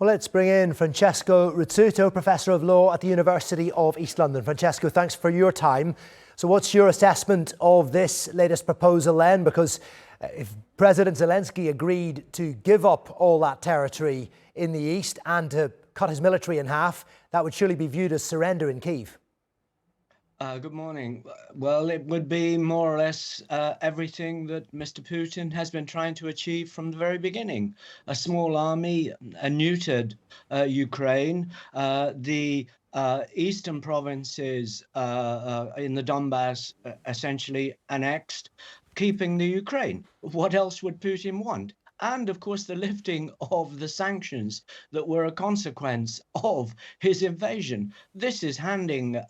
Well, let's bring in Francesco Rizzuto, Professor of Law at the University of East London. Francesco, thanks for your time. So what's your assessment of this latest proposal then? Because if President Zelensky agreed to give up all that territory in the east and to cut his military in half, that would surely be viewed as surrender in Kyiv. Good morning. Well, it would be more or less everything that Mr. Putin has been trying to achieve from the very beginning. A small army, a neutered Ukraine, the eastern provinces in the Donbass essentially annexed, keeping the Ukraine. What else would Putin want? And of course, the lifting of the sanctions that were a consequence of his invasion. This is handing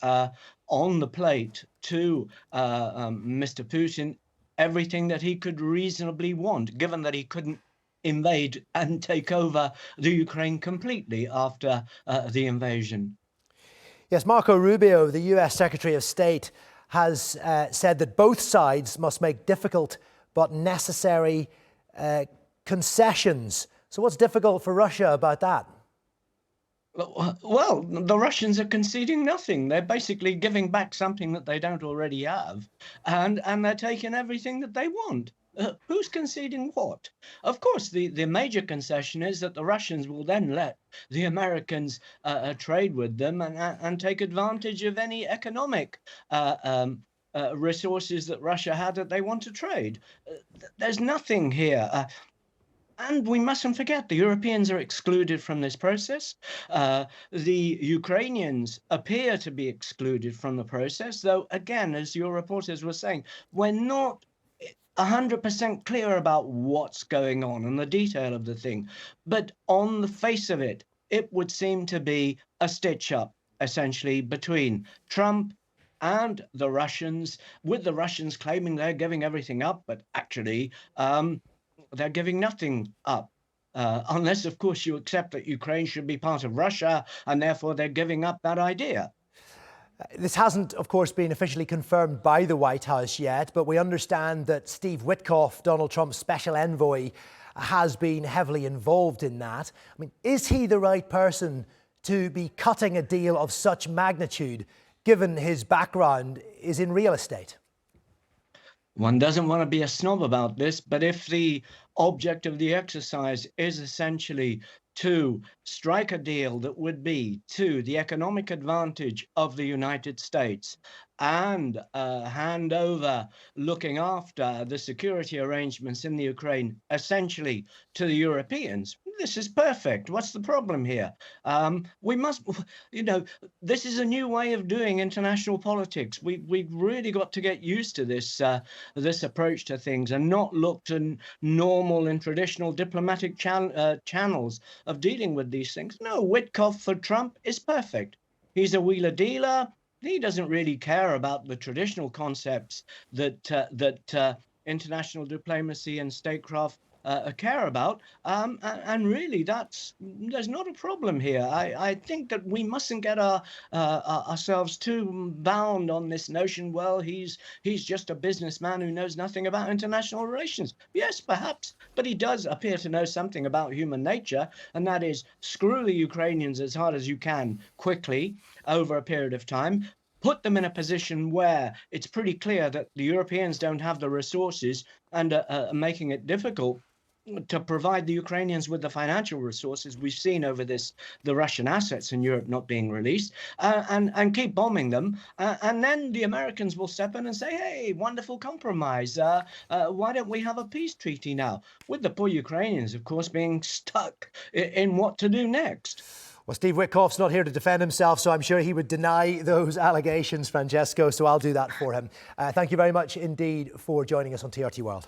on the plate to Mr. Putin everything that he could reasonably want, given that he couldn't invade and take over the Ukraine completely after the invasion. Yes, Marco Rubio, the US Secretary of State, has said that both sides must make difficult but necessary concessions. So what's difficult for Russia about that? Well, the Russians are conceding nothing. They're basically giving back something that they don't already have, and they're taking everything that they want. Who's conceding what? Of course, the major concession is that the Russians will then let the Americans trade with them and take advantage of any economic resources that Russia had that they want to trade. There's nothing here. And we mustn't forget, the Europeans are excluded from this process. The Ukrainians appear to be excluded from the process, though, again, as your reporters were saying, we're not 100% clear about what's going on and the detail of the thing. But on the face of it, it would seem to be a stitch-up, essentially, between Trump and the Russians, with the Russians claiming they're giving everything up, but actually they're giving nothing up, unless, of course, you accept that Ukraine should be part of Russia, and therefore they're giving up that idea. This hasn't, of course, been officially confirmed by the White House yet, but we understand that Steve Witkoff, Donald Trump's special envoy, has been heavily involved in that. I mean, is he the right person to be cutting a deal of such magnitude, given his background is in real estate? One doesn't want to be a snob about this, but if the object of the exercise is essentially to strike a deal that would be to the economic advantage of the United States and hand over looking after the security arrangements in the Ukraine essentially to the Europeans, this is perfect. What's the problem here? We must, this is a new way of doing international politics. We've really got to get used to this this approach to things and not look to normal and traditional diplomatic channels of dealing with these things. No, Witkoff for Trump is perfect. He's a wheeler dealer. He doesn't really care about the traditional concepts that international diplomacy and statecraft care about, and really there's not a problem here. I think that we mustn't get ourselves too bound on this notion, well, he's just a businessman who knows nothing about international relations. Yes, perhaps, but he does appear to know something about human nature, and that is screw the Ukrainians as hard as you can quickly over a period of time. Put them in a position where it's pretty clear that the Europeans don't have the resources and making it difficult to provide the Ukrainians with the financial resources we've seen over the Russian assets in Europe not being released, and keep bombing them. And then the Americans will step in and say, hey, wonderful compromise. Why don't we have a peace treaty now? With the poor Ukrainians, of course, being stuck in what to do next. Well, Steve Witkoff's not here to defend himself, so I'm sure he would deny those allegations, Francesco, so I'll do that for him. Thank you very much indeed for joining us on TRT World.